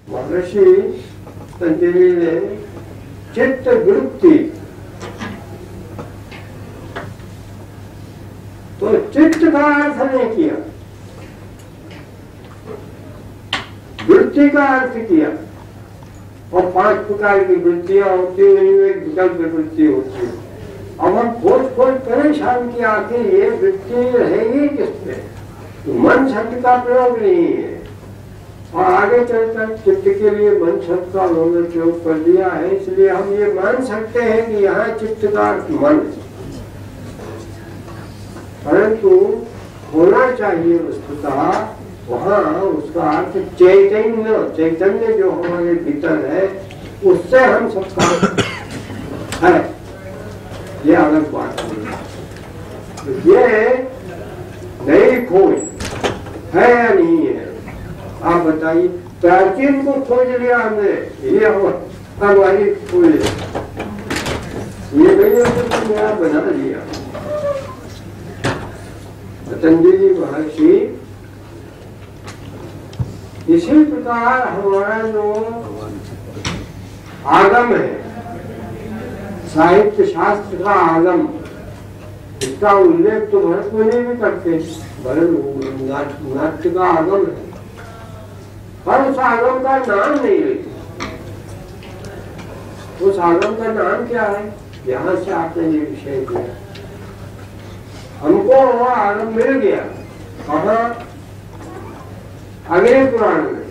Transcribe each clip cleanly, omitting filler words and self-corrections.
महर्षि तंजलि ने चित्त वृत्ति, तो चित्त का अर्थ नहीं किया, वृत्ति का अर्थ किया। और 5 प्रकार की वृत्तियां होती है, उनमें एक विकल्प वृत्ति होती है। अब हम खोज परेशान किया कि ये वृत्ति रहेगी किसमें, तो मन शब्द का प्रयोग नहीं है। और आगे चलकर चित्त के लिए मन शब्द का उन्होंने प्रयोग कर दिया है, इसलिए हम ये मान सकते हैं कि यहाँ चित्त का अर्थ मन, परंतु होना चाहिए वस्तुतः वहाँ उसका अर्थ चैतन्य, चैतन्य जो हमारे भीतर है उससे हम सबका है, ये अलग बात है। तो ये नई खोज है या नहीं है, आप बताइए। प्राचीन को खोज लिया हमने, ये हमारी खोज, ये नहीं है तो नया बना लिया। पतंजलि महर्षि इसी प्रकार हमारा जो आगम है, साहित्य शास्त्र का आगम, इसका उल्लेख तो भरत मुनि भी करते, भरत नाट्य का आगम है, पर उस आगम का नाम नहीं लेते। उस आगम का नाम क्या है, यहां से आपने ये विषय दिया। हमको वो आगम मिल गया कहाँ, अग्नि पुराण में।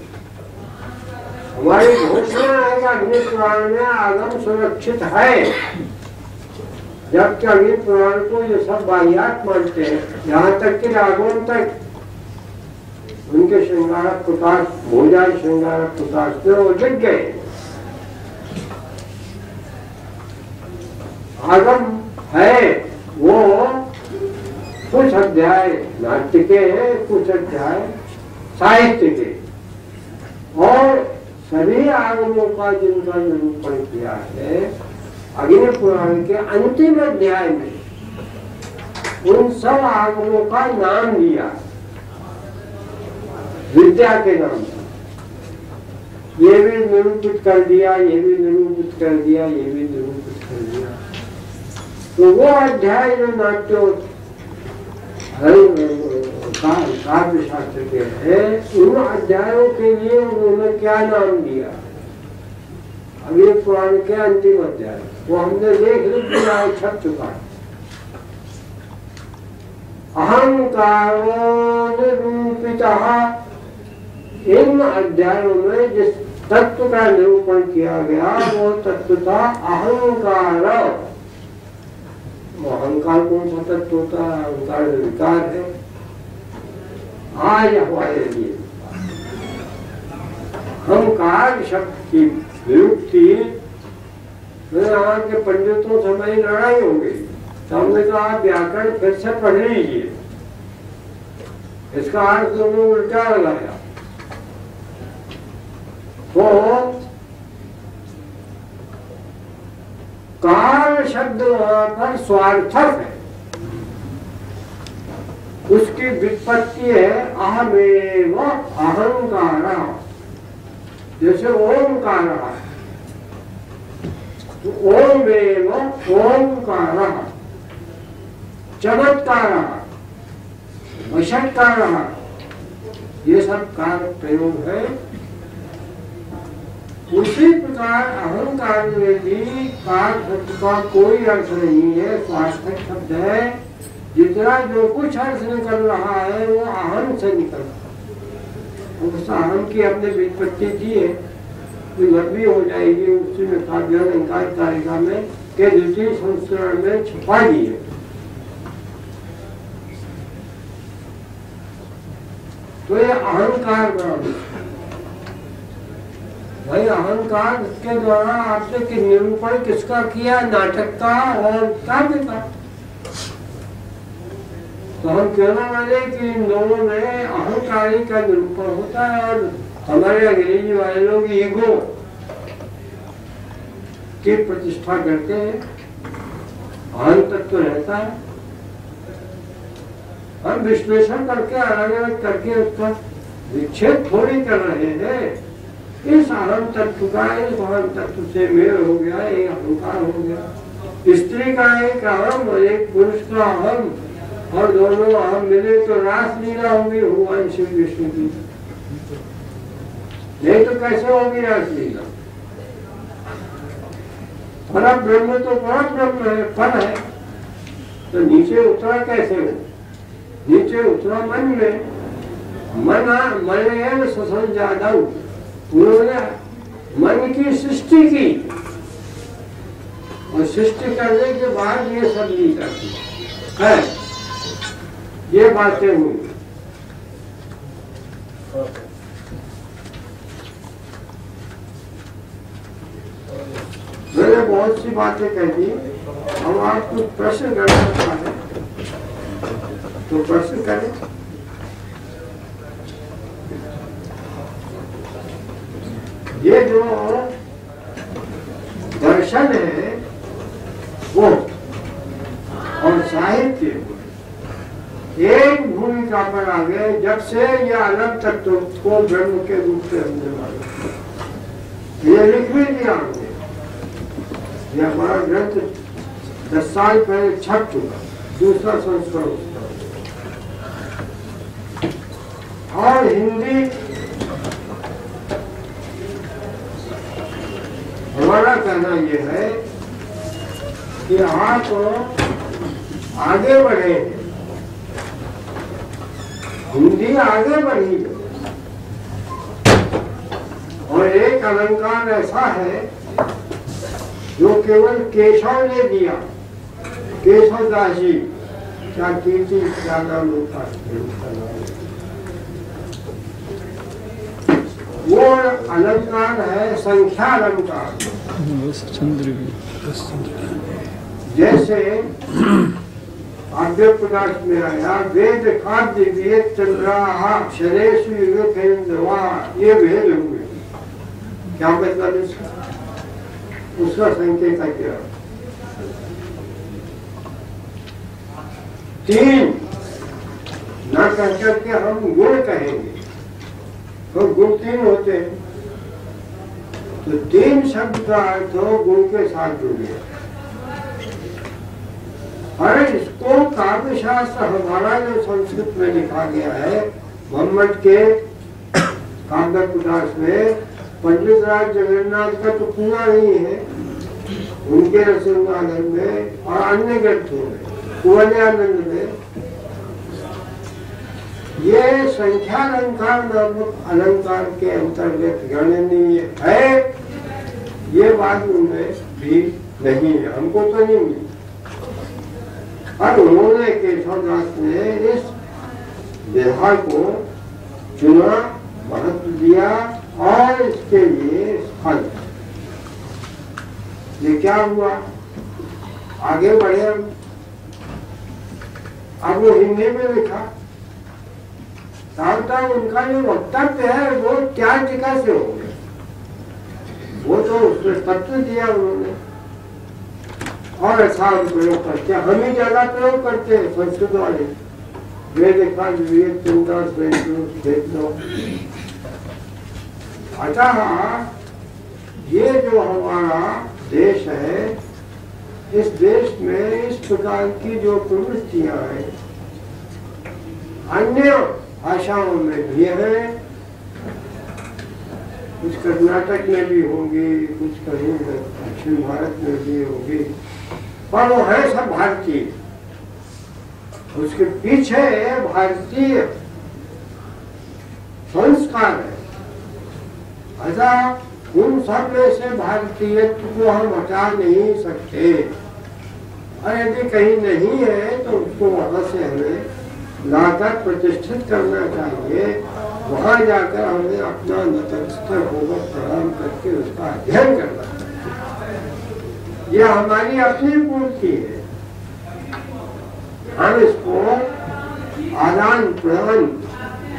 हमारी घोषणा है कि अग्नि पुराण में आगम सुरक्षित है, जबकि अग्नि पुराण को ये सब बाहियात मानते हैं। यहाँ तक कि राघवन तक उनके श्रृंगारक प्रकाश, भोजा श्रृंगारक प्रकाश में वो दिख गए। आगम है वो कुछ अध्याय नाट्य के हैं, कुछ अध्याय साहित्य के, और सभी आगमों का जिनका निरूपण किया है अग्नि पुराण के अंतिम अध्याय में, उन सब आगमों का नाम दिया विद्या के नाम से। ये भी निरूपित कर दिया, ये भी निरूपित कर दिया, ये भी निरूपित कर दिया। तो वो अध्याय जो नाट्य काव्य शास्त्र के हैं, उन अध्यायों के लिए उन्होंने क्या नाम दिया, अग्नि पुराण के अंतिम अध्याय, वो हमने लिख दिया है, छप चुका है। अहंकारो निरूपितः, इन अध्यायों में जिस तत्व का निरूपण किया गया वो तत्व था अहंकार। अहंकार कौन सा तत्व होता है, अहंकार विकार है। आज हमारे लिए अहंकार शब्द की विरुक्ति यहाँ के पंडितों से मेरी लड़ाई हो गई, तो हमने कहा व्याकरण फिर से पढ़ लीजिए, इसका अर्थ उन्होंने उल्टा लगाया। तो कार शब्द वहां पर स्वार्थक है, उसकी व्युत्पत्ति है अहमेव अहंकार, जैसे ओंकार है, ओमेव ओंकार, चमत्कार, वशत्कार, ये सब कार प्रयोग है। उसी प्रकार अहंकार में भी कार शब्द का कोई अर्थ नहीं है, स्वार्थक शब्द है। जितना जो कुछ अर्थ निकल रहा है वो अहम से निकल रहा है। उस अहम की अपने व्युत्पत्ति दी है, तो लंबी हो जाएगी, उसी में काव्य अलंकार कारिका में के द्वितीय संस्करण में छुपा दी है। तो ये अहंकार बराबर भाई, अहंकार के द्वारा आपने निरूपण किसका किया, नाटक का और काव्य का। तो हम कहना वाले कि इन दोनों में अहंकारी का निरूपण होता है, और हमारे अंग्रेजी वाले लोग ईगो की प्रतिष्ठा करते हैं, अहम तत्व रहता है। हम विश्लेषण करके अलग अलग करके उसका विच्छेद थोड़ी कर रहे हैं, इस अहम तत्व का इस अहम तत्व से मेल हो गया, एक अहंकार हो गया। स्त्री का एक अहम और एक पुरुष का अहम, और दोनों अहम मिले तो रासलीला होगी भगवान श्री विष्णु की, नहीं तो कैसे होगी रासलीला? पर ब्रह्म तो पर ब्रह्म है, पर है, तो नीचे उतरा कैसे हो? नीचे उतरा मन में, मन ससल ज्यादा, उन्होंने मन की सृष्टि की, और सृष्टि करने के बाद ये सब लीला की है, ये बातें हुई। मैंने बहुत सी बातें कह दी। हम आपको प्रश्न करना चाहें तो प्रश्न करें। ये जो दर्शन है वो और साहित्य एक भूमिका पर आ गए जब से ये अलग तत्व को ब्रह्म के रूप में हमने माना। ये लिख भी दिया हमने, ये हमारा ग्रंथ 10 साल पहले छप चुका, दूसरा संस्करण उसका। और हिंदी हमारा कहना यह है कि आप आगे बढ़े, हिंदी आगे बढ़ी। और एक अलंकार ऐसा है जो केवल केशव ने दिया, केशव दास जी, क्या कीर्ति क्या नाम होता है, वो अलंकार है संख्या अलंकार। जैसे आद्य प्रकाश में आया, वेद खाद्य वेद चंद्रा अक्षरेश युगेन्द्रवा, ये वेद हुए। क्या मतलब इसका? उसका संकेत क्या? 3 न कह करके हम गुण कहेंगे, तो गुण 3 होते हैं, तो 3 शब्द का अर्थ हो गुण के साथ जुड़ गया। अरे इसको काव्य शास्त्र हमारा जो संस्कृत में लिखा गया है, मोहम्मद के काव्य प्रकाश में, पंडित राज जगन्नाथ का तो पूरा नहीं है, उनके रसोनागर में और अन्य ग्रंथों में, कुवलयानंद में, ये संख्या अलंकार नामक अलंकार के अंतर्गत गणनीय है, ये बात उनमें भी नहीं है, हमको तो नहीं मिली। और उन्होंने केशवदास ने इस विधा को चुना, महत्व दिया और इसके लिए फल। ये क्या हुआ? आगे बढ़े हम। अब वो हिंदी में लिखा, सावधान उनका जो वक्तव्य है वो क्या जगह से हो गया, वो तो उसमें तत्व दिया उन्होंने, और ऐसा प्रयोग करते, हम ही ज्यादा प्रयोग करते हैं संस्कृत वाले। वेद का विवेक चिंता देख लो। अतः ये जो हमारा देश है, इस देश में इस प्रकार की जो प्रवृत्तियां हैं, अन्य भाषाओं में भी है, कुछ कर्नाटक में भी होंगी, कुछ कहीं दक्षिण भारत में भी होगी, पर वो है सब भारतीय। उसके पीछे भारतीय संस्कार है। ऐसा उन सब में से भारतीयत्व को हम हटा नहीं सकते, और यदि कहीं नहीं है तो उसको वहां से हमें लाकर प्रतिष्ठित करना चाहिए। वहां जाकर हमें अपना नतमस्तक होकर प्रणाम करके उसका अध्ययन करना चाहिए। यह हमारी अपनी पूर्ति है, हम इसको आदान प्रदान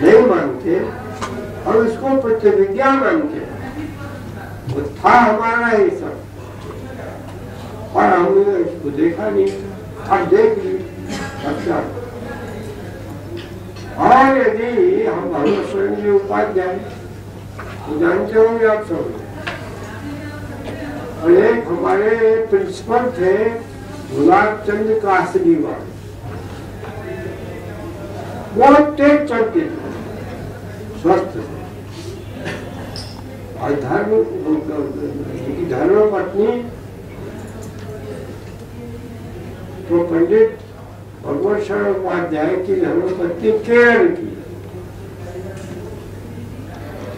नहीं मानते, हम इसको प्रतिविज्ञा मानते। वो था हमारा ही सब, और हमने इसको देखा नहीं, अब देख ली। अच्छा, और यदि हम भगवत स्वयं उपाध्याय तो जानते होंगे आप सब। और एक हमारे प्रिंसिपल थे गुलाब चंद कासरीवाल, बहुत तेज चलते थे, स्वस्थ थे। और धर्म पत्नी तो पंडित भगवत शरण उपाध्याय की धर्मपत्नी केरल की,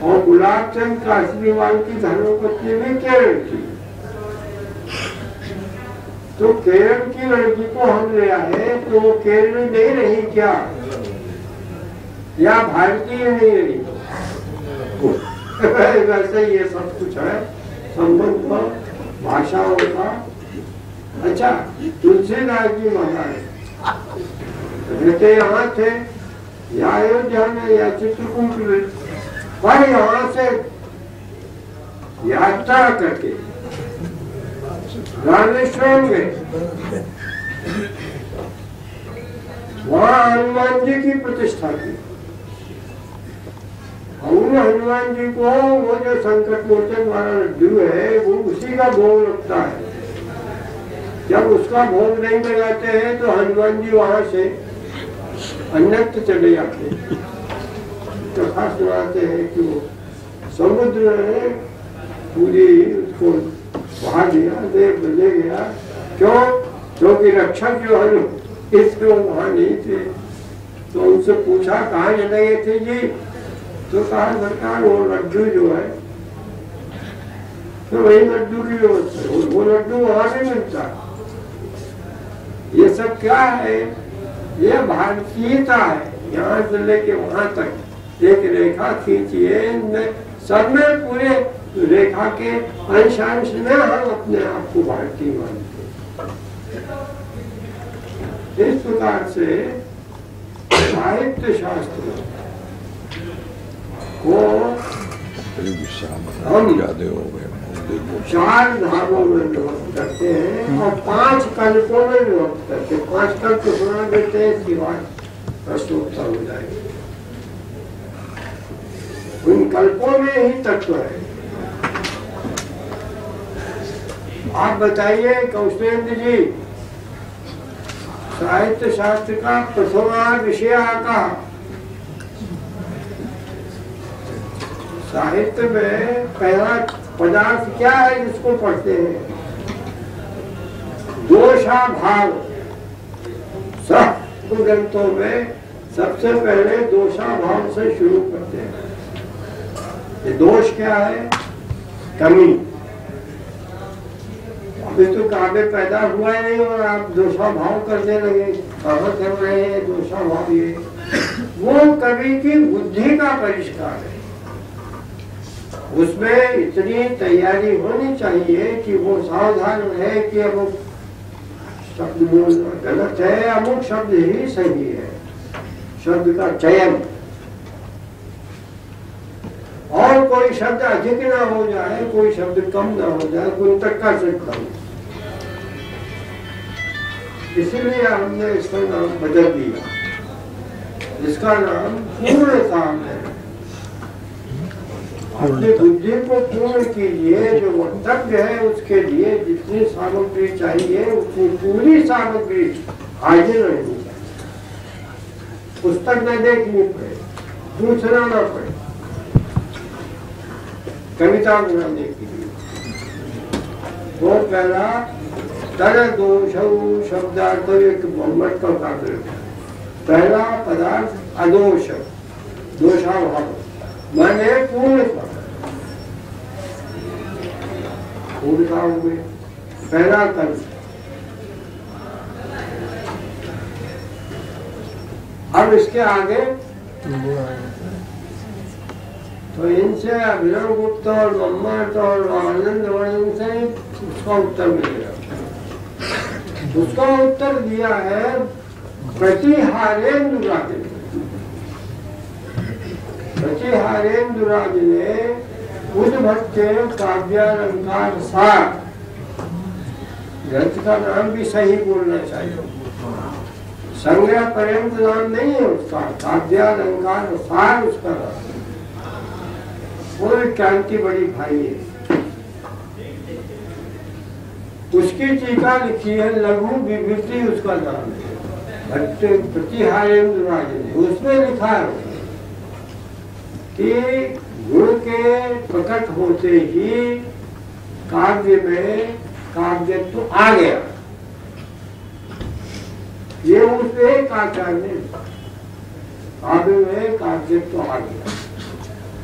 और गुलाब चंद कासरीवाल की धर्मपत्नी भी केरल की। तो केरल की लड़की को हम ले आए तो वो केरल नहीं रही क्या, या भारतीय नहीं रही? वैसे ये सब कुछ है संबंध भाषाओं का। अच्छा, तुलसीदास जी महाराज रहते यहाँ थे, या अयोध्या में या चित्रकूट में, पर यहाँ से यात्रा करके रामेश्वरम गए, वहाँ हनुमान जी की प्रतिष्ठा की। और हनुमान जी को वो जो संकट मोचन वाला लड्डू है वो उसी का भोग लगता है। जब उसका भोग नहीं लगाते हैं तो हनुमान जी वहां से अन्यत्र चले जाते हैं। कथा सुनाते हैं कि वो समुद्र ने पूरी उसको बहा दिया, ले गया। क्यों? क्योंकि रक्षक जो है इसमें वहां नहीं थे। तो उनसे पूछा कहाँ चले गए थे जी? तो कहा सरकार वो लड्डू जो है, तो वही लड्डू की व्यवस्था है, वो लड्डू वहां नहीं मिलता। ये सब क्या है? ये भारतीयता है। यहाँ से लेके वहां तक एक रेखा खींचिए, सब में पूरे रेखा के अंश अंश में हम अपने आप को भारतीय मानते हैं। इस प्रकार से साहित्य शास्त्र को हम 4 धामों में विभक्त करते हैं और 5 कल्पों में विभक्त करते हैं। 5 कल्प सुना देते हैं, सिवाय प्रश्नोत्तर हो जाएगा। उन कल्पों में ही तत्व है। आप बताइए कौशलेंद्र जी, साहित्य शास्त्र का प्रथमा विषय का साहित्य में पहला पदार्थ क्या है जिसको पढ़ते हैं? दोषा भाव। सब ग्रंथों में सबसे पहले दोषा भाव से शुरू करते हैं। ये दोष क्या है? कमी। अभी तो काव्य पैदा हुआ ही नहीं और आप दोषा भाव करने लगे। कहाँ कर रहे हैं दोषा भाव? ये वो कवि की बुद्धि का परिष्कार है। उसमें इतनी तैयारी होनी चाहिए कि वो सावधान रहे कि अमुक शब्द बोलना गलत है, अमुक शब्द ही सही है। शब्द का चयन, और कोई शब्द अधिक ना हो जाए, कोई शब्द कम ना हो जाए, कोई तक्का से कम। इसलिए हमने इसका नाम बदल दिया। इसका नाम पूर्ण काम है। अपनी बुद्धि को पूर्ण कीजिए। जो वक्तव्य है उसके लिए जितनी सामग्री चाहिए उतनी पूरी सामग्री हाजिर रहनी चाहिए। पुस्तक न देखनी पड़े, पूछना न पड़े, कविता बनाने के लिए। वो पहला तर दोष शब्दार्थ एक मोहम्मद का काव्य। पहला पदार्थ अदोष, दोषाभाव माने पूर्णता। पूर्णता हो गई पहला कर्म। अब इसके आगे तो इनसे अभिनव गुप्त और मम्मट और आनंद वर्णन से उसका उत्तर मिलेगा। उसका उत्तर दिया है प्रतिहारेंद्र राज ने। प्रतिहारेंद्र राज ने उद्भट के काव्यालंकार सार, ग्रंथ का नाम भी सही बोलना चाहिए, संग्रह पर्यंत नाम नहीं है उसका, काव्यालंकार सार उसका नाम। वो एक क्रांति बड़ी भाई है, उसकी टीका लिखी है, लघु विभूति उसका नाम है, भट्ट प्रतिहारेंद्र राजन। उसमें लिखा है कि गुरु के प्रकट होते ही काव्य में काव्यत्व तो आ गया। ये उस एक आचार्य काव्य में काव्यत्व तो आ गया,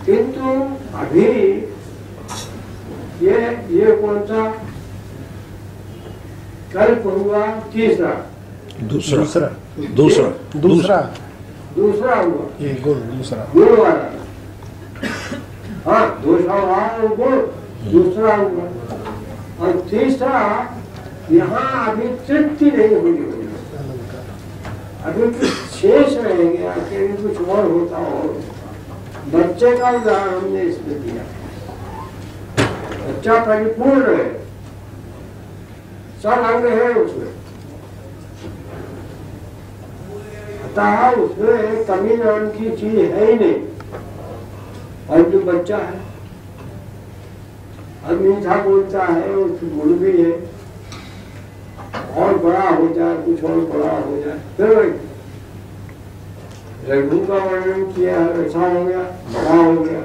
किंतु अभी ये कौन सा कल्प हुआ? तीसरा दूसरा हुआ, ये गुण वाला। हाँ, दूसरा हुआ गुण, दूसरा हुआ। और तीसरा यहाँ अभी तृप्ति नहीं हुई, अभी कुछ शेष रहेंगे, आखिर कुछ और होता हो। बच्चे का उदाहरण हमने इसमें दिया, बच्चा परिपूर्ण है, सब अंग है उसमें, अतः उसमें कमी नाम की चीज है ही नहीं। और जो बच्चा है अब मीठा बोलता है, उसकी गुण भी है, और बड़ा हो जाए, कुछ और बड़ा हो जाए, फिर रघु का वर्णन किया, ऐसा हो गया, बड़ा हो गया।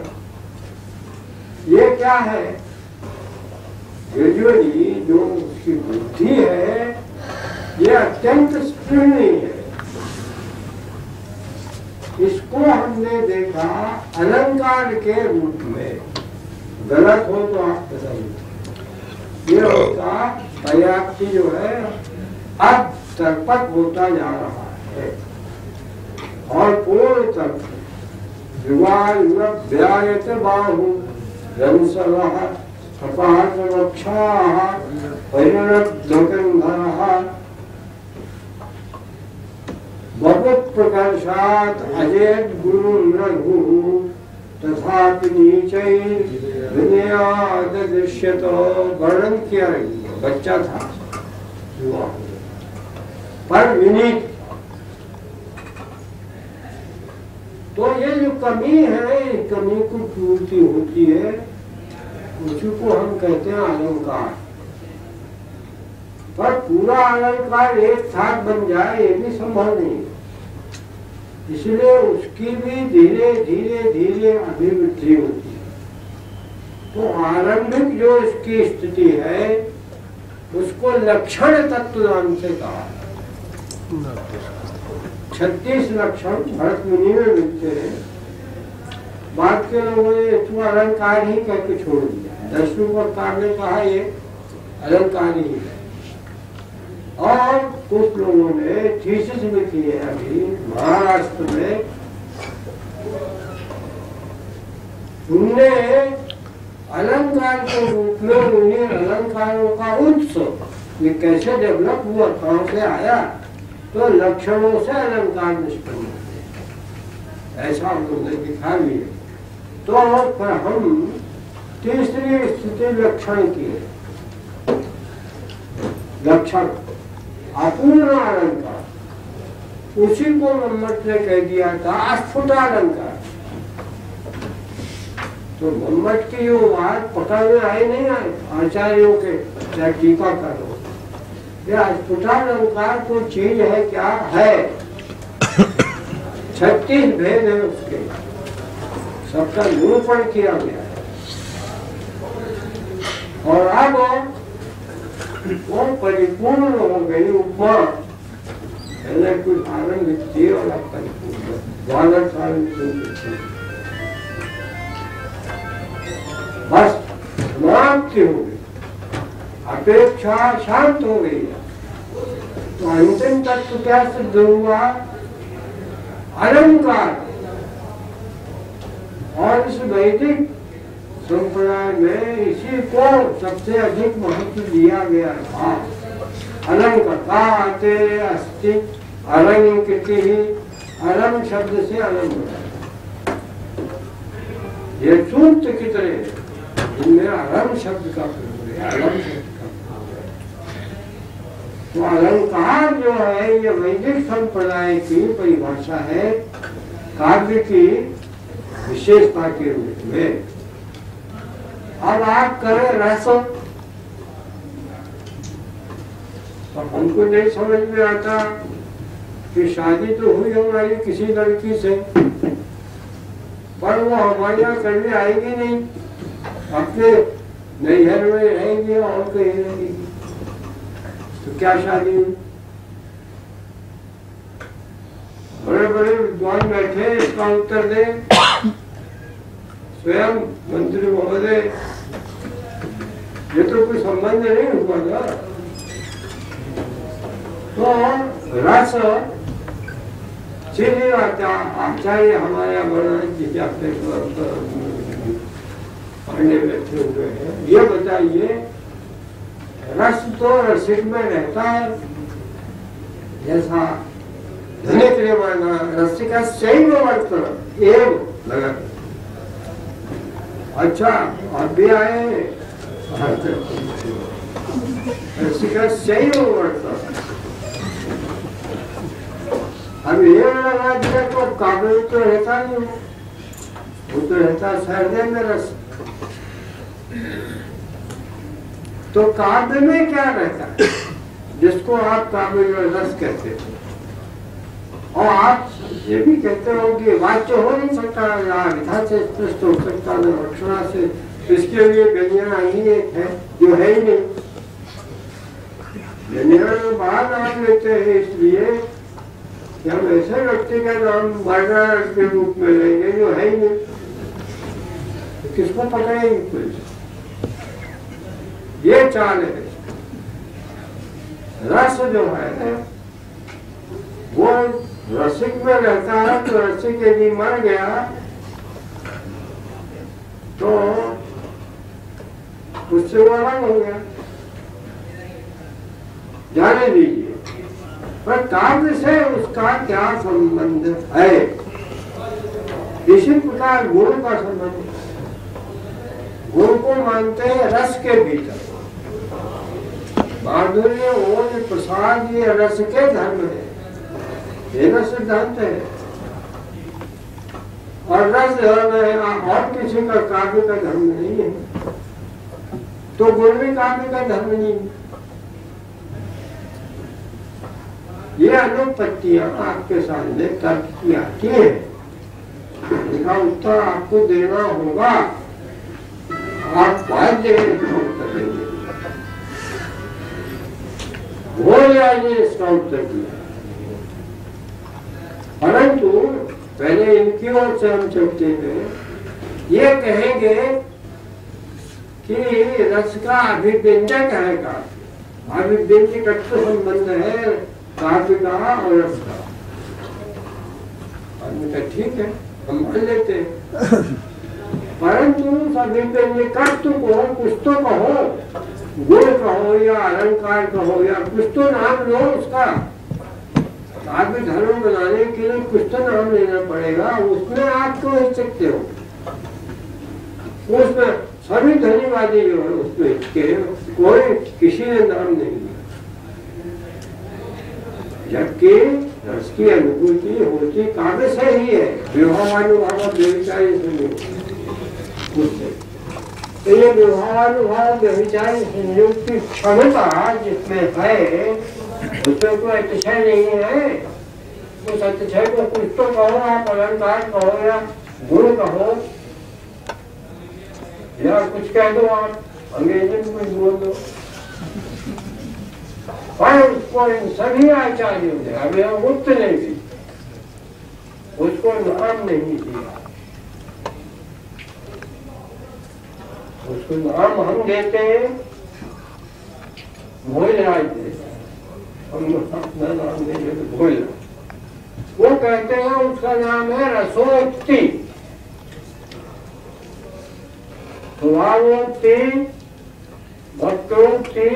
ये क्या है? ग्रेजुअली जो उसकी बुद्धि है, ये अत्यंत स्फूर्णी है। इसको हमने देखा अलंकार के रूप में, गलत हो तो आप बताइए। ये उसका पर्याप्ति जो है अब तरपक होता जा रहा है, और पूर्ण तक व्यायत बाहु रंसरः कपाट रक्षाः परिणत बहुत प्रकर्षात अजय गुरु रघु तथापि नीचैर्विनयाद दृश्यत। वर्णन किया, बच्चा था, युवा पर विनीत। तो ये जो कमी है, कमी को पूर्ति होती है, उसी को हम कहते हैं अलंकार। पर पूरा अलंकार एक साथ बन जाए ये भी संभव नहीं, इसलिए उसकी भी धीरे धीरे धीरे अभिवृद्धि होती है। तो आरंभिक जो इसकी स्थिति है उसको लक्षण तत्व नाम से कहा। 36 लक्षण भरत मुनि में मिलते हैं। बाद के लोगों ने इसको अलंकार ही कह के छोड़ दिया, 10वें प्रकार ने कहा ये अलंकार ही है। और कुछ लोगों ने थीसिस में किए, अभी महाराष्ट्र में उनने अलंकार के रूप में उन्हें अलंकारों का उत्सव ये कैसे डेवलप हुआ, कहां से आया, तो लक्षणों से अलंकार निष्पन्न होते, ऐसा उन्होंने दिखा लिया। तो फिर हम तीसरी स्थिति लक्षण की, लक्षण अपूर्ण अलंकार, उसी को मम्मट ने कह दिया था अस्फुटालंकार। तो मम्मट की जो बात पकड़ में आई नहीं आई आचार्यों के, चाहे टीका करो, यह अस्फुटालंकार कोई चीज है, क्या है? 36 भेद है उसके, सबका निरूपण किया गया है। और अब वो परिपूर्ण हो गई उपमा, पहले कुछ आनंद थी और अब परिपूर्ण, द्वादश बस समाप्ति हो गई, अपेक्षा शांत हो गई। तो अंतिम तत्व क्या सिद्ध हुआ? अलंकार। और इस वैदिक संप्रदाय में इसी को सबसे अधिक महत्व दिया गया था। अलंकार अस्ति अलंकृति ही, अलम शब्द से अलंग, ये सूक्त की तरह इनमें अलम शब्द का प्रयोग है, अलम शब्द का प्रयोग है। तो अलंकार जो है ये वैदिक संप्रदाय की परिभाषा है काव्य की विशेषता के रूप में। अब आप करें रसम, तो हमको नहीं समझ में आता कि शादी तो हुई हमारी किसी लड़की से, पर वो हमारे यहाँ करने आएगी नहीं, अपने नैहर में रहेंगे और कहीं रहेंगी, तो क्या शादी हुई? बड़े बड़े विद्वान बैठे, इसका उत्तर दे स्वयं मंत्री महोदय। ये तो कोई संबंध नहीं हुआ ना। तो रस सीधे आचार्य हमारे बड़ा जिसे अपने पढ़ने बैठे हुए हैं, ये बताइए रस तो रसिक में रहता है, जैसा धनिक ने माना रसिका सही में वर्तन एवं लगा। अच्छा आप भी आए, रसिका सही में वर्तन। अब ये लगा दिया तो काबिल तो रहता नहीं, वो तो रहता सहृदय में रस। तो काव्य में क्या रहता है जिसको आप काव्य में रस कहते हो? और आप ये भी कहते हो कि वाच्य हो नहीं सकता, विधा से स्पष्ट हो सकता है, रक्षणा से, इसके लिए व्यंजना ही एक है जो है ही नहीं। व्यंजना बाहर नाम लेते हैं इसलिए कि हम ऐसे व्यक्ति का नाम वर्णन के रूप में लेंगे जो है ही नहीं, तो किसको पकड़ेंगे पुलिस? ये चाल है। रस जो है वो रसिक में रहता है, तो रसिक यदि मर गया तो उससे वो अलग हो गया, जाने दीजिए। पर काव्य से उसका क्या संबंध है? इसी प्रकार गुण का संबंध, गुण को मानते हैं रस के भीतर। माधुर्य ओज प्रसाद ये रस के धर्म है, ये सिद्धांत है। और रस धर्म है, और किसी का काव्य का धर्म नहीं है, तो गुण भी काव्य का धर्म नहीं है। ये अनुपत्तियां आपके सामने तर्क की आती है, इसका उत्तर आपको देना होगा, आप बाध्य उत्तर देंगे, हो जाइए इसका उत्तर दिया। परंतु पहले इनकी ओर से हम चलते हैं, ये कहेंगे कि रस का अभिव्यंजक है काव्य, अभिव्यंजक संबंध है काव्य का और रस का। हमने कहा ठीक है, हम मान लेते हैं, परंतु अभिव्यंजकत्व को कुछ तो कहो, गुण कहो या अलंकार कहो या कुछ तो नाम लो उसका। काव्य धर्म बनाने के लिए कुछ तो नाम लेना पड़ेगा, उसमें आप क्यों हिचकते हो? उसमें सभी धन्यवादी जो है उसमें हिचके, कोई किसी ने नाम नहीं लिया, जबकि रस की अनुभूति होती काव्य से ही है, विभावानुभाव व्यभिचारी उससे। तो ये विभावानुभाव व्यभिचारी संयोग की क्षमता जिसमें है, उसमें कोई अतिशय नहीं है। उस अतिशय को कुछ तो कहो, आप अलंकार कहो या गुण कहो या कुछ कह दो, आप अंग्रेजी में कुछ बोल दो, और उसको इन सभी आचार्यों ने अभी हम मुक्त नहीं दी, उसको नाम नहीं दिया। उसको नाम हम देते हैं, भोजराज देते, हम अपना नाम नहीं देते, भोजराज। वो कहते हैं उसका नाम है रसोक्ति, स्वभावोक्ति, भक्तोक्ति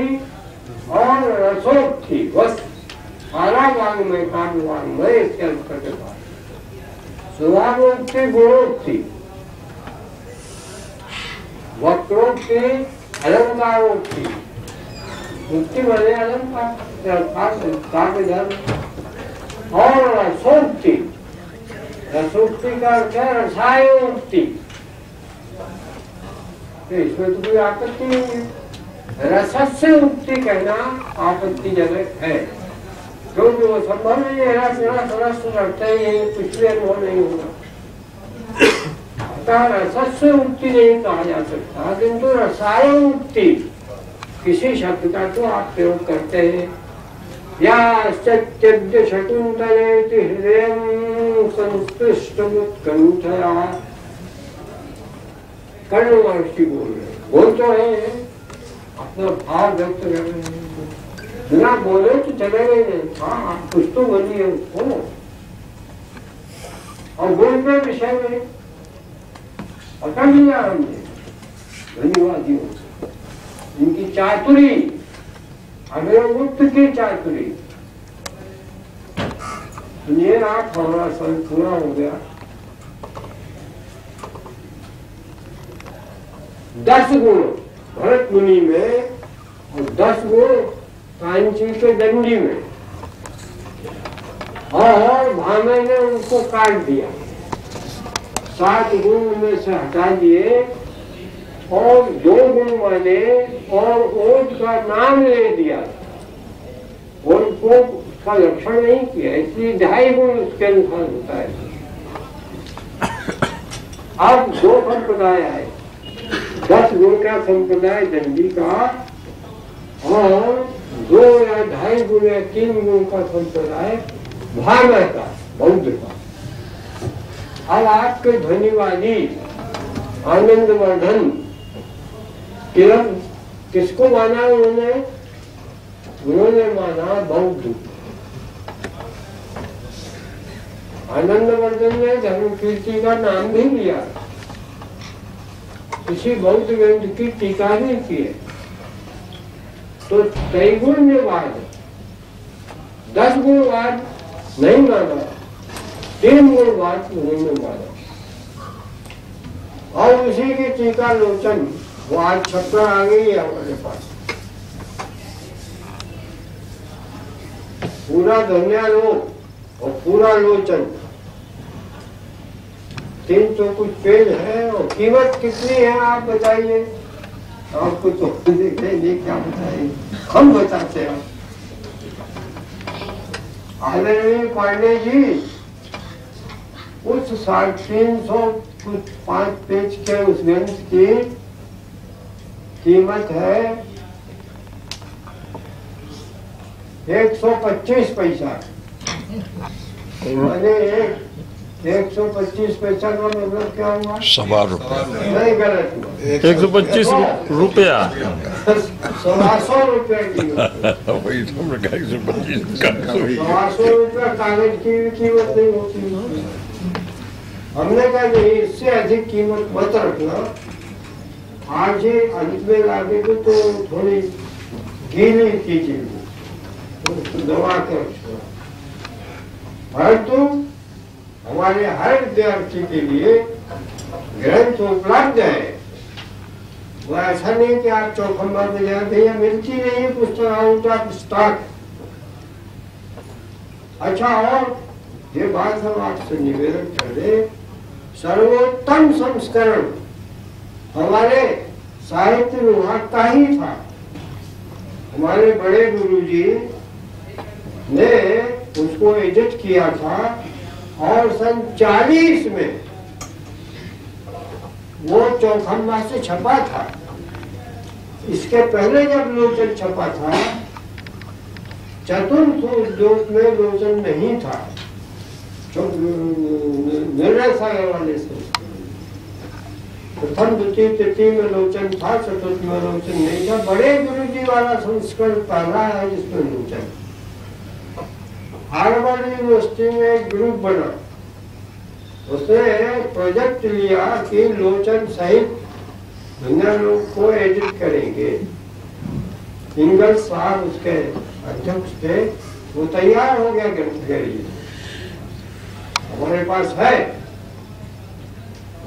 और रसोक्ति, बस सारा वांग में काव्य वांग में इसके अंतर के बाद स्वभावोक्ति, गुणोक्ति, वक्रोक्ति, अलंकारोक्ति, मुक्ति बने अलंकार काव्य धर्म, और रसोक्ति, रसोक्ति का अर्थ है रसायोक्ति, तो इसमें तो कोई आपत्ति नहीं है। रसस्य उक्ति कहना आपत्तिजनक है, क्योंकि वो संभव नहीं है। रस रखते ही कुछ भी अनुभव नहीं होगा। अतः रसस्य उक्ति नहीं कहा जा सकता, किंतु रसायन उक्ति किसी शब्द का तो आप प्रयोग करते हैं। या सत्यद्य शकुंतलेति हृदयं संस्पृष्टमुत्कंठया, कर्ण महर्षि बोल तो रहे हैं, अपना भाव व्यक्त कर रहे हैं, बिना बोले तो चले गए नहीं। हाँ, कुछ तो बोलिए उसको, और बोलते विषय में पता नहीं आ रही है। धन्यवादियों इनकी चातुरी, अग्रमुक्त की चातुरी। सुनिए, आप हमारा सन पूरा हो गया। 10 गुण भरत मुनि में और 10 गुण कांची के दंडी में, और भामे ने उनको काट दिया। 7 गुण में से हटा दिए और 2 गुण वाले और ओट का नाम ले दिया। ओट को उसका लक्षण नहीं किया, इसलिए 2.5 गुण उसके अनुसार होता है। अब 2 संप्रदाय है, 10 गुण का संप्रदाय दंडी का, और 2 या 2.5 गुण या 3 गुण का संप्रदाय भामा का, बौद्ध का। अब आपके ध्वनिवादी आनंदवर्धन किसको माना उन्होंने माना बौद्ध। आनंदवर्धन ने धर्मकीर्ति का नाम भी लिया, किसी बौद्ध ग्रंथ की टीका नहीं की है। तो त्रैगुण्यवाद, 10 गुणवाद नहीं माना, 3 गुणवाद उन्होंने माना। और उसी की टीका लोचन वो आज छपरा आ गई है हमारे पास। पूरा ध्वन्यालोक और पूरा लोचन, 300 कुछ पेज है। और कीमत कितनी है आप बताइए? आपको तो देखेंगे, क्या बताइए, हम बताते हैं। आदरणीय पांडे जी, उस 300 कुछ 5 पेज के उस ग्रंथ की कीमत है 125 पैसा। मैंने 125 पैसा का मतलब क्या हुआ? 1.25 रुपया। नहीं, गलत हुआ। 125 रुपया, 125 रुपया की। 125 रुपया कागज की कीमत नहीं होती। हमने कहा नहीं, इससे अधिक कीमत मत रखना। आज ही अंत में लागेगी तो थोड़ी गीली कीजिए, तो दबा के रखना। परंतु हमारे हर विद्यार्थी के लिए ग्रंथ उपलब्ध है। वो ऐसा नहीं कि आप चौखंबा में जाए, भैया मिलती नहीं है पुस्तक, आउट ऑफ स्टॉक। अच्छा, और ये बात हम आपसे निवेदन करें, सर्वोत्तम संस्करण हमारे साहित्य विभाग का ही था। हमारे बड़े गुरुजी ने उसको एडिट किया था, और सन 40 में वो चौखंबा से छपा था। इसके पहले जब लोचन छपा था, चतुर्थ उद्योग में लोचन नहीं था। निर्णय सागर वाले से प्रथम द्वितीय तृतीय में लोचन था, चतुर्थ में लोचन नहीं था। बड़े गुरुजी वाला संस्करण पहला है जिसमें लोचन। हार्वर्ड यूनिवर्सिटी में एक ग्रुप बना, उसने प्रोजेक्ट लिया कि लोचन सहित दुनिया लोग को एडिट करेंगे। इंगल साहब उसके अध्यक्ष थे। वो तैयार हो गया ग्रंथ के लिए, हमारे पास है।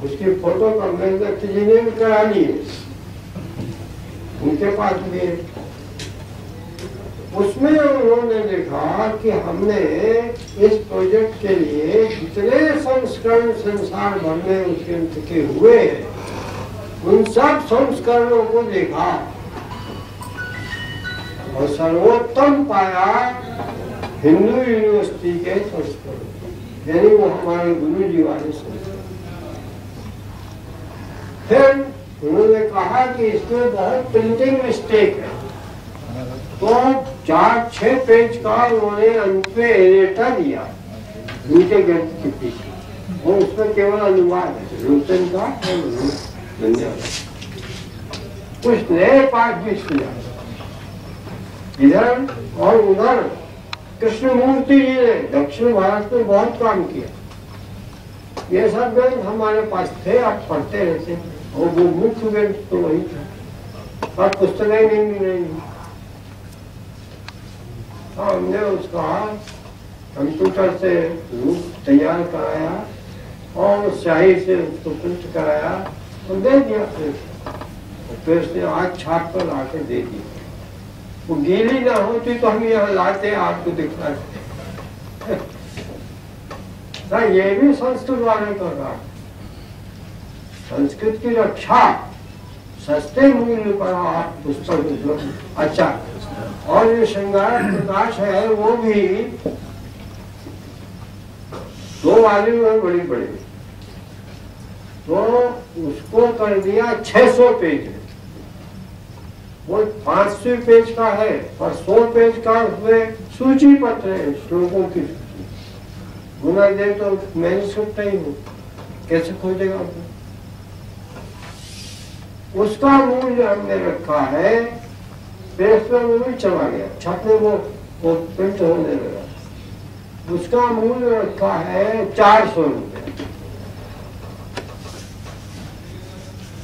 उसकी फोटो कमेंट जी ने भी करा ली है, उनके पास भी है। उसमें उन्होंने देखा कि हमने इस प्रोजेक्ट के लिए जितने संस्करण संसार भर में उस ग्रंथ के हुए हैं, उन सब संस्करणों को देखा और सर्वोत्तम पाया हिंदू यूनिवर्सिटी के संस्करण, यानी वो हमारे गुरु जी वाले संस्करण। फिर उन्होंने कहा कि इसमें बहुत प्रिंटिंग मिस्टेक है, तो 4-6 पेज का उन्होंने अंत में एरेटा दिया उनके ग्रंथ के पीछे, और उसमें केवल अनुवाद है रोशन का। धन्यवाद। कुछ नए पाठ भी सुना इधर और उधर। कृष्णमूर्ति जी ने दक्षिण भारत में बहुत काम किया। ये सब ग्रंथ हमारे पास थे, आप पढ़ते रहते, और वो मुख्य ग्रंथ तो वही था, पर पुस्तकें नहीं मिल रही। हमने उसका कंप्यूटर से रूप तैयार कराया और स्याही से उसको प्रिंट कराया और दे दिया। फिर उसने आज छाप कर आके दे दी। वो गीली ना होती तो हम यहाँ लाते आपको दिखलाते। ये भी संस्कृत वाले कर रहा है। संस्कृत की रक्षा सस्ते मूल्य पर आप पुस्तक। अच्छा, और ये श्रृंगार प्रकाश है वो भी 2 वॉल्यूम है, बड़ी बड़ी, तो उसको कर दिया 600 पेज है। वो 500 पेज का है और 100 पेज का उसमें सूची पत्र है, श्लोकों की सूची। गुना दे तो मैन्युस्क्रिप्ट नहीं हो, कैसे खोजेगा आपको? उसका मूल्य हमने रखा है, प्रेस में वो भी चला गया, छपने वो प्रिंट होने लगा। उसका मूल्य रखा है 400 रुपये।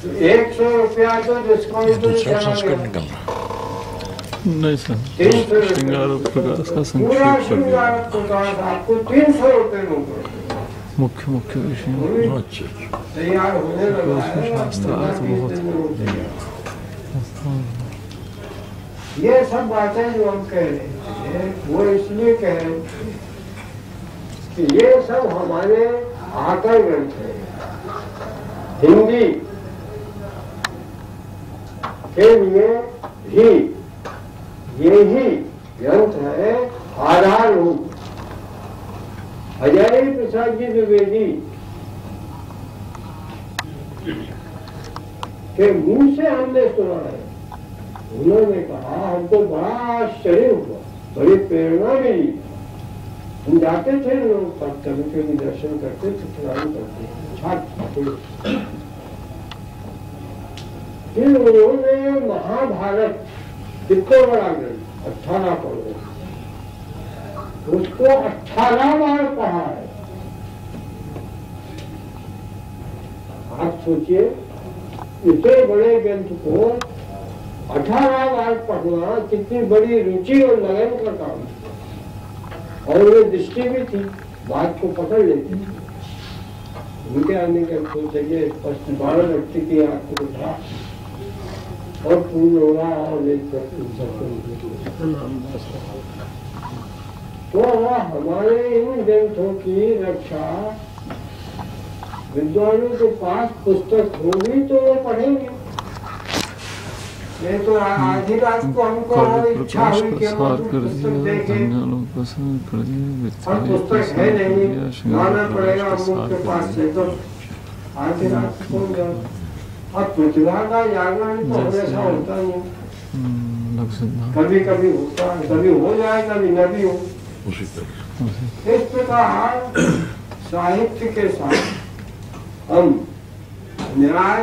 तो 100 रुपया तो डिस्काउंट नहीं सर, श्रृंगार प्रकाश का पूरा श्रृंगार प्रकाश आपको 300 रुपये में मुख्य विषय तैयार होने लगा है। ये सब बातें जो हम कह रहे हैं वो इसलिए कह रहे हैं कि ये सब हमारे आकर ग्रंथ है। हिंदी के लिए ही यही ग्रंथ है आधार रूप। हजारी प्रसाद जी द्विवेदी के मुंह से हमने सुना है, उन्होंने कहा हमको बड़ा आश्चर्य हुआ, बड़ी प्रेरणा मिली। हम जाते थे लोग कभी कभी दर्शन करते थे, प्रणाम करते। फिर उन्होंने महाभारत कितने बड़ा ग्रंथ 18 पढ़ो, उसको 18 बार पढ़ा है। आप सोचिए इतने बड़े ग्रंथ को 18 बार पढ़ना कितनी बड़ी रुचि और लगन का काम, और वो दृष्टि भी थी, बात को पकड़ लेती। उनके आने का सोचेंगे 12 व्यक्ति की आपको था और पूर्ण होगा और तो हमारे इन ग्रंथों की रक्षा विद्वानों के पास पुस्तक होगी तो वो पढ़ेंगे। नहीं तो आधी रात को हमको इच्छा हुई कि हम पुस्तक देखें और पुस्तक है नहीं, लाना पड़ेगा हम के पास से, तो आधी रात को जाओ। और प्रतिभा का जागरण तो हमेशा होता नहीं, कभी कभी होता है, कभी हो जाए कभी न भी हो। इस प्रकार साहित्य के साथ हम न्याय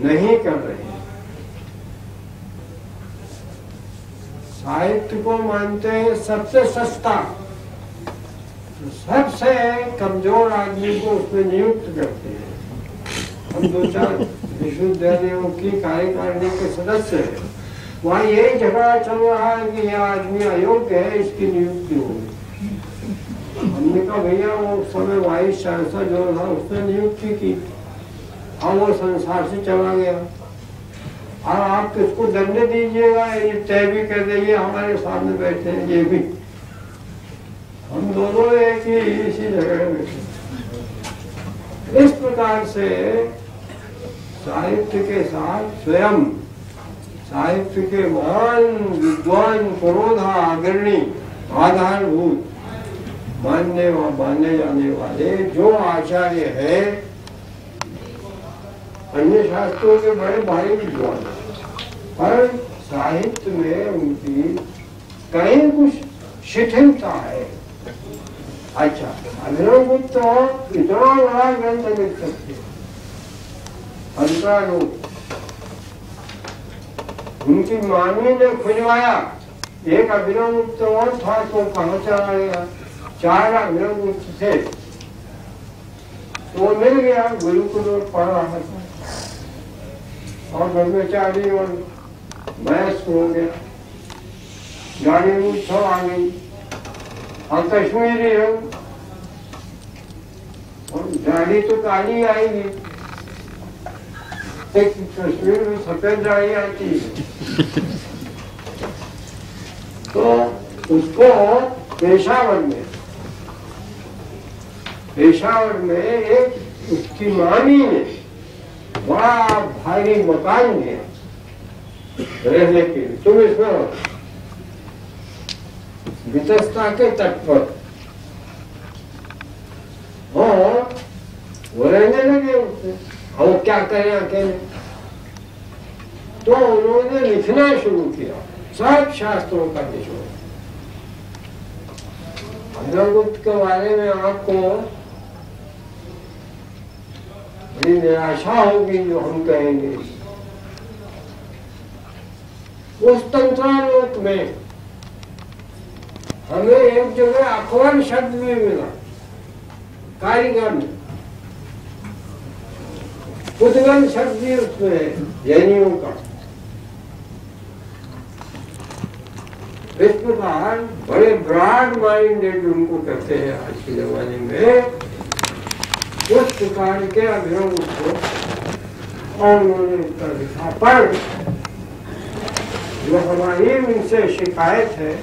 नहीं कर रहे हैं। साहित्य को मानते हैं सबसे सस्ता, सबसे कमजोर आदमी को उसमें नियुक्त करते हैं। हम 2-4 विश्वविद्यालयों की कार्यकारिणी के सदस्य हैं, वहाँ यही झगड़ा चल रहा है कि यह आदमी अयोग्य है, इसकी नियुक्ति होगी। हमने कहा भैया वो समय वाइस चांसलर जो था उसने नियुक्ति की, अब वो संसार से चला गया, और आप किसको दंड दीजिएगा, ये तय भी कर देंगे हमारे सामने बैठे हैं, ये भी हम दोनों एक ही इसी झगड़े में। इस प्रकार से साहित्य के साथ स्वयं साहित्य के महान विद्वान पुरोधा अग्रणी आधारभूत मानने जाने वाले जो आचार्य है, अन्य शास्त्रों के बड़े भारी विद्वान, पर साहित्य में उनकी कहीं कुछ शिथिलता है। अच्छा, अभिनवगुप्त तो इतना बड़ा ग्रंथ लिख सकते, अंतरालोक उनकी मामी ने खुजवाया। एक अभिनवगुप्त और था तो कहाँ चला गया, 4 अभिनवगुप्त थे तो मिल गया, गुरुकुल पढ़ रहा था और ब्रह्मचारी और वयस्क हो गया, गाड़ी उत्सव आ गई और कश्मीरी रंग और दाढ़ी तो काली आएगी, कश्मीर में सफेद दाढ़ी आती है। तो उसको पेशावर में एक उसकी मामी ने बड़ा भारी मकान दिया रहने के लिए, तुम इसमें हो, वितस्ता के तट पर, और वो रहने लगे उससे। और क्या करें अकेले, तो उन्होंने लिखना शुरू किया, सब शास्त्रों का निचोड़। अभिनवगुप्त के बारे में आपको बड़ी निराशा होगी जो हम कहेंगे। उस तंत्रालोक में हमें एक जगह अखबार शब्द भी मिला, कारीगर में उद्गम शब्द भी उसमें है जैनियों का। इस प्रकार बड़े ब्रॉड माइंडेड उनको कहते हैं आज के जमाने में, उस प्रकार के अभिनव को और उन्होंने उत्तर लिखा। पर जो हमारी उनसे शिकायत है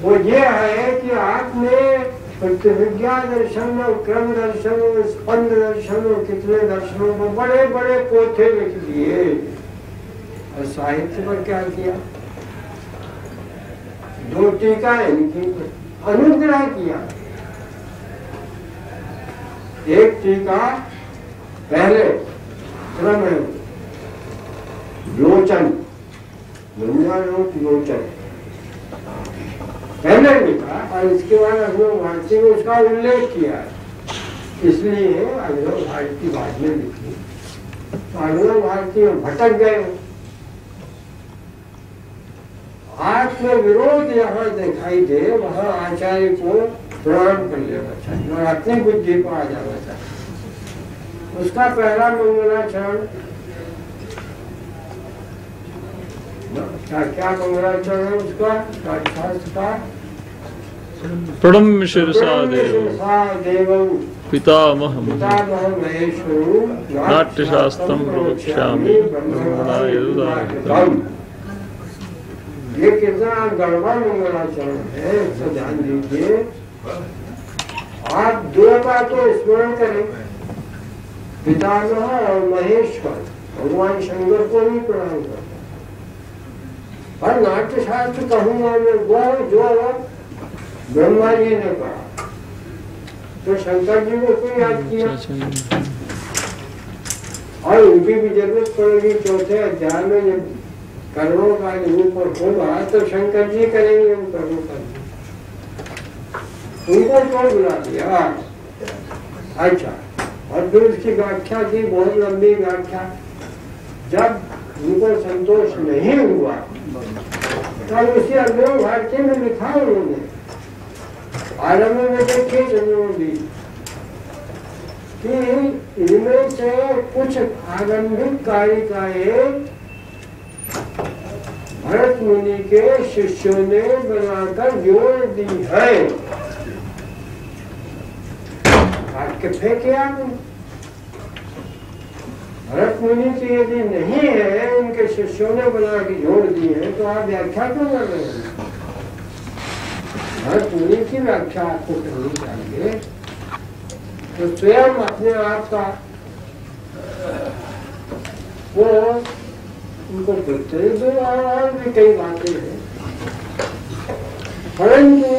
वो ये है कि आपने प्रतिविज्ञा दर्शन और क्रम दर्शन और स्पंद दर्शन और कितने दर्शनों में बड़े बड़े पोथे लिख दिए, और साहित्य पर क्या किया? 2 टीका इनकी अनुग्रह किया। एक टीका पहले क्रम है लोचन, लोचन पहले लिखा, और इसके बाद अभिनव भारती ने उसका उल्लेख किया, इसलिए अभिनव भारती बाद में लिखी। तो अभिनव भारती भटक गए। आत्म विरोध यहाँ दिखाई दे, वहाँ आचार्य को प्रणाम कर लेना चाहिए और अपनी बुद्धि पर आ जाना चाहिए। उसका पहला मंगलाचरण क्या मंगलाचरण है उसका? प्रणम्य शिरसा देवं पितामह महेश्वरं नाट्यशास्त्रं प्रवक्ष्यामि ब्रह्मणा यदुदाहृतम्। ये कितना गड़बड़ मंगलाचरण है, इसको ध्यान दीजिए। आप 2 बातों स्मरण करें, पितामह और महेश्वर, भगवान शंकर को भी प्रणाम करें। और नाट्यशास्त्र कहूंगा मैं वो जो ब्रह्मा जी ने कहा, तो शंकर जी को क्यों याद किया? और उनकी भी जरूरत पड़ेगी 4थे अध्याय में, जब कर्मों का निरूपण होगा तो शंकर जी करेंगे उन कर्मों का। उनको क्यों बुला दिया? अच्छा, और फिर उसकी व्याख्या की, बहुत लंबी व्याख्या। जब उनको संतोष नहीं हुआ तब उसी अभिनव भारती में लिखा उन्होंने, आरंभ में देखिए चंद्रमोदी, कि इनमें से कुछ आरंभिक कारिकाएं भरत मुनि के शिष्यों ने बनाकर जोड़ दी है। काट के फेंके आपने। भरत मुनि की यदि नहीं है, उनके शिष्यों ने बना के जोड़ दी है, तो आप व्याख्या क्यों कर रहे हैं? भरत मुनि की व्याख्या आपको करनी चाहिए। तो स्वयं अपने आप का वो उनको देखते तो और भी कई बातें हैं, परंतु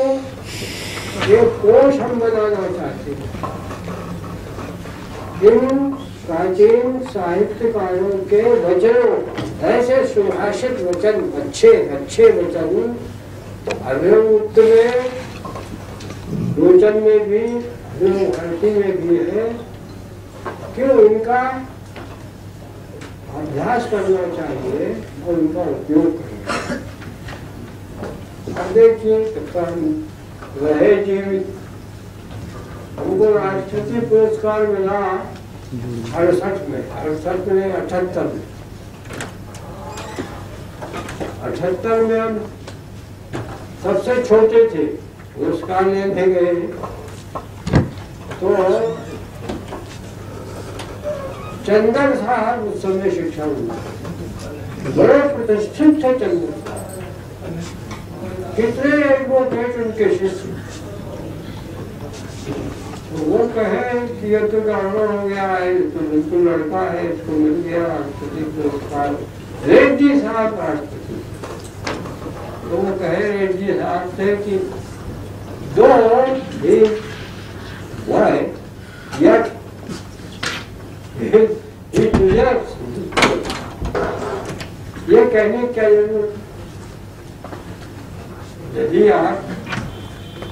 ये कोश हम बनाना चाहते हैं। इन प्राचीन साहित्यकारों के वचनों, ऐसे सुभाषित वचन, अच्छे अच्छे वचन अभिनवगुप्त में, रोचन में भी, भारती में भी है, क्यों इनका अभ्यास करना चाहिए और उनका उपयोग करना। अब देखिए रहे जीवित, हमको राष्ट्रपति पुरस्कार मिला 68 में, 68 में 78 में, 78 में हम सबसे छोटे थे, पुरस्कार लेने गए तो चंदन साहब उस समय शिक्षा मंत्री बड़े प्रतिष्ठित थे। चंदन साहब कितने एडवोकेट उनके शिष्य, तो वो कहे कि ये तो गड़बड़ हो गया है, तो बिल्कुल लड़का है, इसको मिल गया राष्ट्रपति पुरस्कार। रेड्डी साहब राष्ट्रपति, तो वो कहे रेड्डी साहब से कि दो ये कहने क्या जरूरत, यदि आप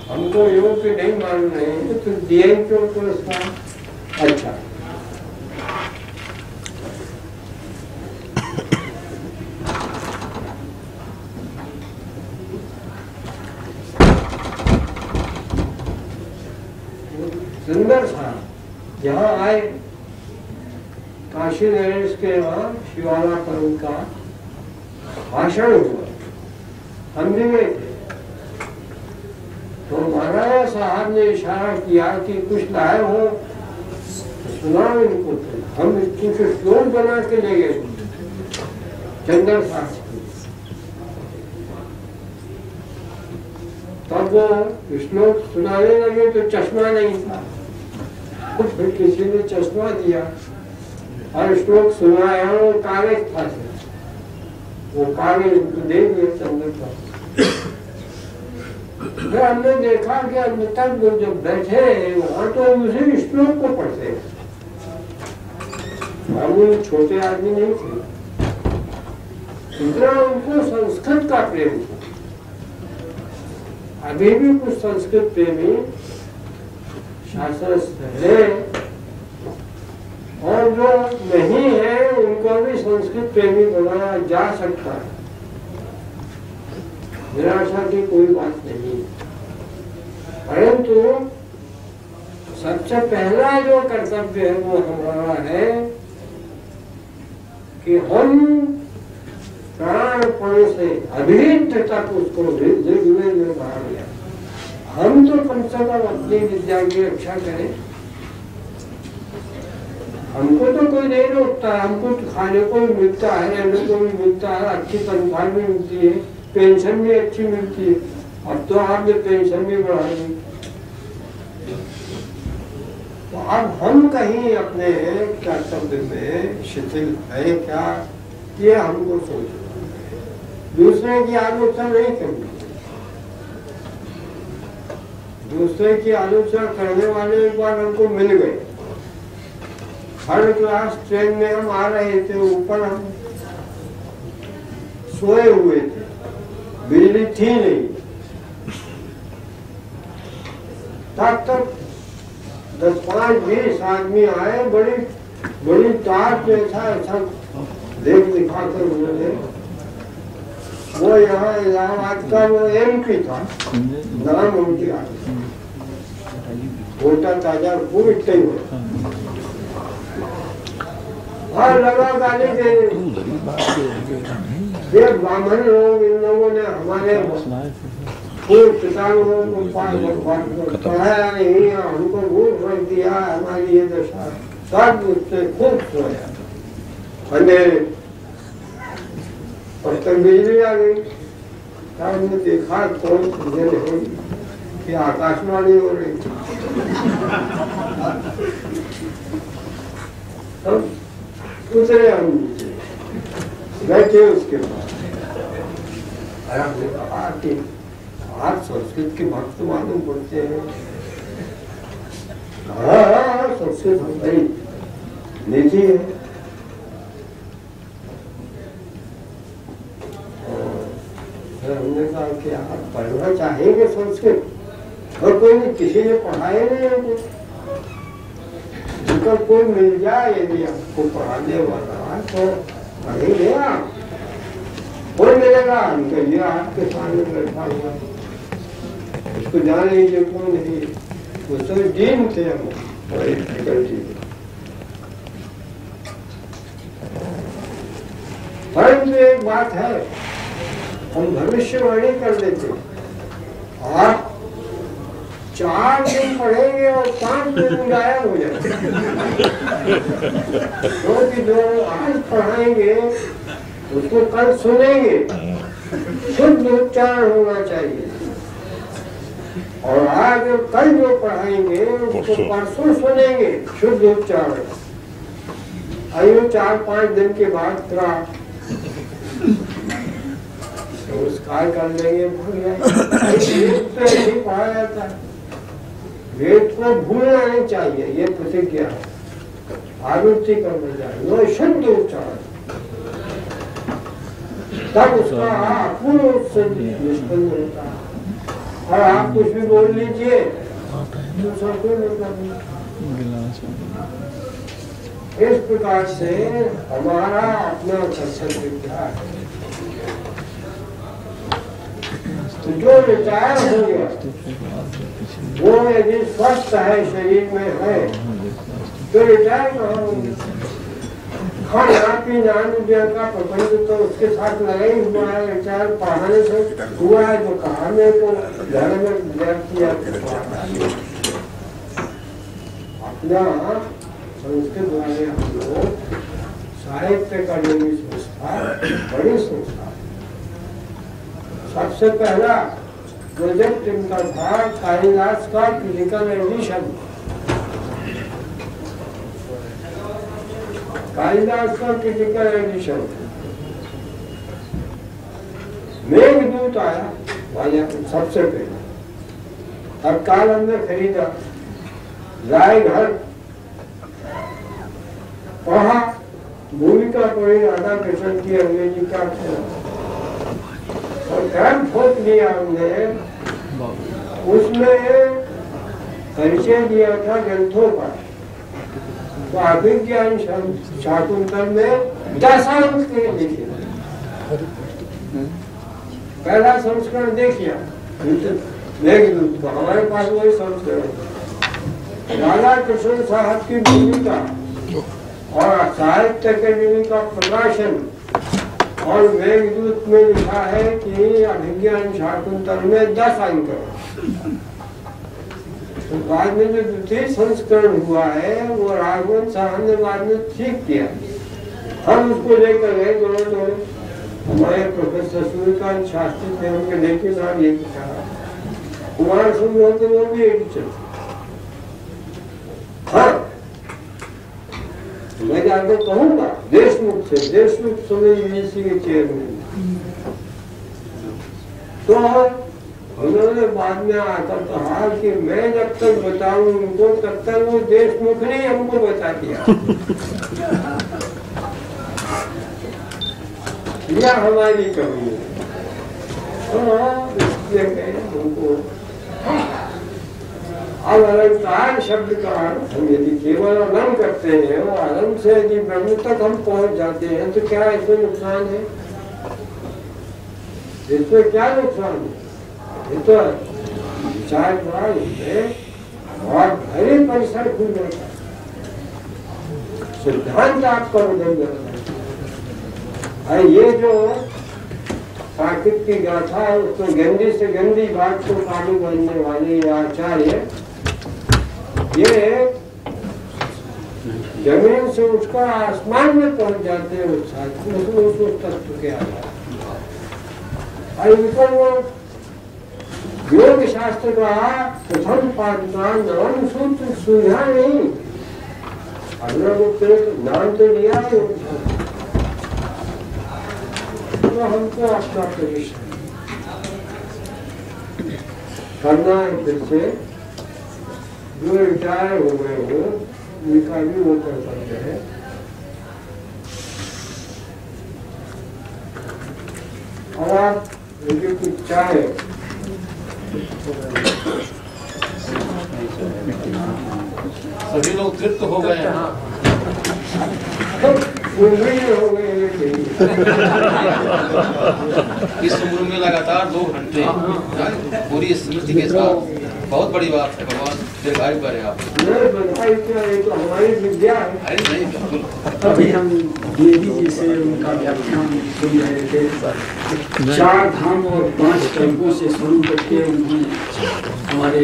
हमको योग्य नहीं मान रहे हैं तो दिए क्यों पुरस्कार। अच्छा, सुंदर साहब यहाँ आए, काशी नरेश के यहाँ शिवाला पर उनका भाषण हुआ, हम भी गए थे। तो महाराजा साहब ने इशारा किया कि कुछ लाए हो तो सुनाओ इनको। हम कुछ श्लोक बना के ले गए चंदन साहब। तब वो श्लोक सुनाने लगे तो चश्मा नहीं था, फिर किसी ने चश्मा दिया और श्लोक सुनाया, वो कागज था, वो कागज दे दिए चंदन साहब। फिर हमने देखा कि अब तक जब बैठे वहां तो उसी श्लोक को पढ़ते, हम छोटे आदमी नहीं थे, इतना उनको संस्कृत का प्रेम था। अभी भी कुछ संस्कृत प्रेमी शास्त्रस्थ है और जो नहीं है उनको भी संस्कृत प्रेमी बनाया जा सकता है, निराशा की कोई बात नहीं। परंतु सबसे पहला जो कर्तव्य है वो हमारा है कि हम प्राणपण से अभिन्न तक उसको ऋग्वेद में बढ़ा दिया। हम तो कम से कम अपनी विद्या की रक्षा करें, हमको तो कोई नहीं रोकता, हमको तो खाने को भी मिलता है, रहने को भी मिलता है, अच्छी तनख्वाह भी मिलती है, पेंशन भी अच्छी मिलती है। अब तो आपने पेंशन भी बढ़ा दी, तो अब हम कहीं अपने कर्तव्य में शिथिल है क्या, ये हमको सोचना। दूसरे की आलोचना नहीं करनी, दूसरे की आलोचना करने वाले एक बार हमको मिल गए। थर्ड क्लास ट्रेन में हम आ रहे थे, ऊपर हम सोए हुए थे, बिजली थी नहीं, तब तक 10-20 आदमी आए, बड़ी बड़ी टाट में ऐसा देख दिखाकर उन्होंने, वो यहाँ इलाहाबाद का वो MP था, नाम उनकी आगे वोटा ताजा खूब इतने हुए और लगा गाली देने। ये ब्राह्मण लोग, इन लोगों ने हमारे खूब किसानों को पढ़ाया नहीं, हमको भूख रख दिया, हमारी ये दशा, सब उससे खूब सोया। अंधेरे और तक बिजली आ गई, हमने देखा कौन कि आकाशवाणी हो रही। तब उतरे हम नीचे, बैठे उसके पास। और हमने कहा कि आप संस्कृत के भक्त मालूम पड़ते हैं। हाँ, संस्कृत हमारी निजी है। हमने कहा कि आप पढ़ना चाहेंगे संस्कृत? और कोई नहीं, किसी ने पढ़ाए नहीं हमको। उनका कोई मिल जाए यदि आपको पढ़ाने वाला तो पढ़ेंगे आप। कोई मिलेगा, हम कहिए आपके सामने बैठा हुआ, उसको जान लीजिए कौन है। वो तो डीन थे हम, परंतु एक बात है, हम भविष्यवाणी कर देते। आप 4 दिन पढ़ेंगे और 5 दिन गायब हो जाएंगे। क्योंकि जो आज पढ़ाएंगे उसको कल सुनेंगे, शुद्ध उच्चारण होना चाहिए। और आज कल जो पढ़ाएंगे उसको परसों सुनेंगे, शुद्ध उच्चारण। आयु 4-5 दिन के बाद थोड़ा नमस्कार कर लेंगे, भूल गए। वेद तो ऐसे पढ़ा जाता है, वेद को भूलना नहीं चाहिए, ये प्रतिज्ञा है, आवृत्ति करना चाहिए, वो शुद्ध उच्चारण, तब उसका पूर्ण रूप से निष्पन्न होता है। और आप कुछ भी बोल लीजिए, दूसरा कोई मतलब नहीं। इस प्रकार से हमारा अपना सत्संग विद्या है। जो रिटायर हो गया वो यदि स्वस्थ है, शरीर में है, तो रिटायर कहाँ होंगे? खाना पीना का प्रबंध तो उसके साथ लगा ही हुआ है। रिटायर पढ़ाने से हुआ है तो कहा मेरे को घर में किया। अपना संस्कृत वाले हम लोग साहित्य अकादमी संस्था बड़ी संस्था। सबसे पहला प्रोजेक्ट इनका था कालिदास का फिजिकल एडिशन। कालिदास का फिजिकल एडिशन मेघदूत आया सबसे पहले, तत्काल हमने खरीदा, राय घर पढ़ा, भूमिका पढ़ी राधा कृष्ण की अंग्रेजी का, और ग्रंथ खोज लिया हमने। उसमें परिचय दिया था ग्रंथों का। तो अभिज्ञान शाकुंतल में 10 अंक के लिखे, पहला संस्करण देखिए मेघदूत का, हमारे पास वही संस्करण। राधा कृष्ण साहब की भूमिका और साहित्य अकादमी का प्रकाशन, और मेघदूत में लिखा है कि अभिज्ञान शाकुंतल में 10 अंक। तो बाद में जो द्वितीय संस्करण हुआ है वो राघवन साहब ने बाद में ठीक किया। हम उसको लेकर गए दोनों, हमारे प्रोफेसर सूर्यकांत शास्त्री थे, उनके लेके नाम ये कहा, कुमार सुंदर होते वो भी एडिशन। हाँ, मैं जाकर कहूँगा देशमुख से, देशमुख समय यूनिवर्सिटी के चेयरमैन। तो उन्होंने बाद में आकर कहा कि मैं जब तक बताऊं उनको तब तक वो देशमुख ने हमको बता दिया। यह हमारी कमी है। तो उनको अब अलंकार शब्द का हम यदि केवल अलंग करते हैं और अलंग से यदि ब्रह्म तक हम पहुंच जाते हैं तो क्या इसमें नुकसान है? इसमें क्या नुकसान है? ये तो विचार और भरे परिसर खुल जाता है, सिद्धांत आपका बदल जाता है। ये जो प्राकृत की गाथा है उसको गंदी से गंदी बात को काबू करने वाले आचार्य, ये जमीन से उठकर आसमान में पहुंच जाते हैं उस तत्व के आधार। योग शास्त्र का प्रथम पाठ्यक्रम नवम सूत्र सुझा नहीं, नाम तो लिया है। तो हमको अपना प्रवेश करना है। फिर से जो रिटायर हो गए हो उनका भी वो कर सकते हैं। और आप मुझे कुछ चाहे सभी लोग तृप्त हो गए हैं। हो गए इस उम्र में लगातार 2 घंटे पूरी स्मृति के साथ बहुत बड़ी बात है। भगवान दीर्घायु करें आप। तो हमारी विद्या है। अरे नहीं, बिल्कुल। अभी हम देवी जी से उनका व्याख्यान सुन रहे थे। 4 धाम और 5 कल्पों से शुरू करके उन्होंने हमारे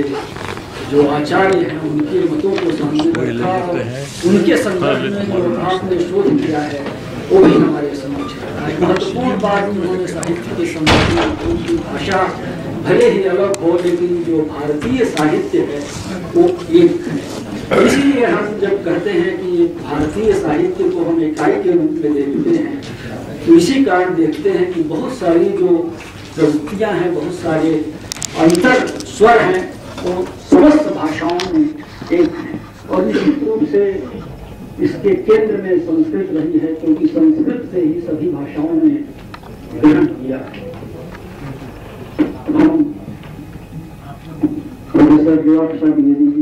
जो आचार्य हैं उनके मतों को सामने रखा और उनके संदर्भ में जो आपने शोध किया है वो भी हमारे समक्ष रखा है। महत्वपूर्ण बात उन्होंने साहित्य के संदर्भ में उनकी भाषा भले ही अलग हो लेकिन जो भारतीय साहित्य है वो एक है। इसीलिए हम जब कहते हैं कि भारतीय साहित्य को हम इकाई के रूप में देखते हैं तो इसी कारण देखते हैं कि बहुत सारी जो प्रवृत्तियाँ हैं, बहुत सारे अंतर स्वर हैं वो समस्त भाषाओं में एक है। और निश्चित रूप से इसके केंद्र में संस्कृत रही है क्योंकि संस्कृत से ही सभी भाषाओं ने ग्रहण किया है। हम प्रोफेसर द्विवाक्षर द्विवेदी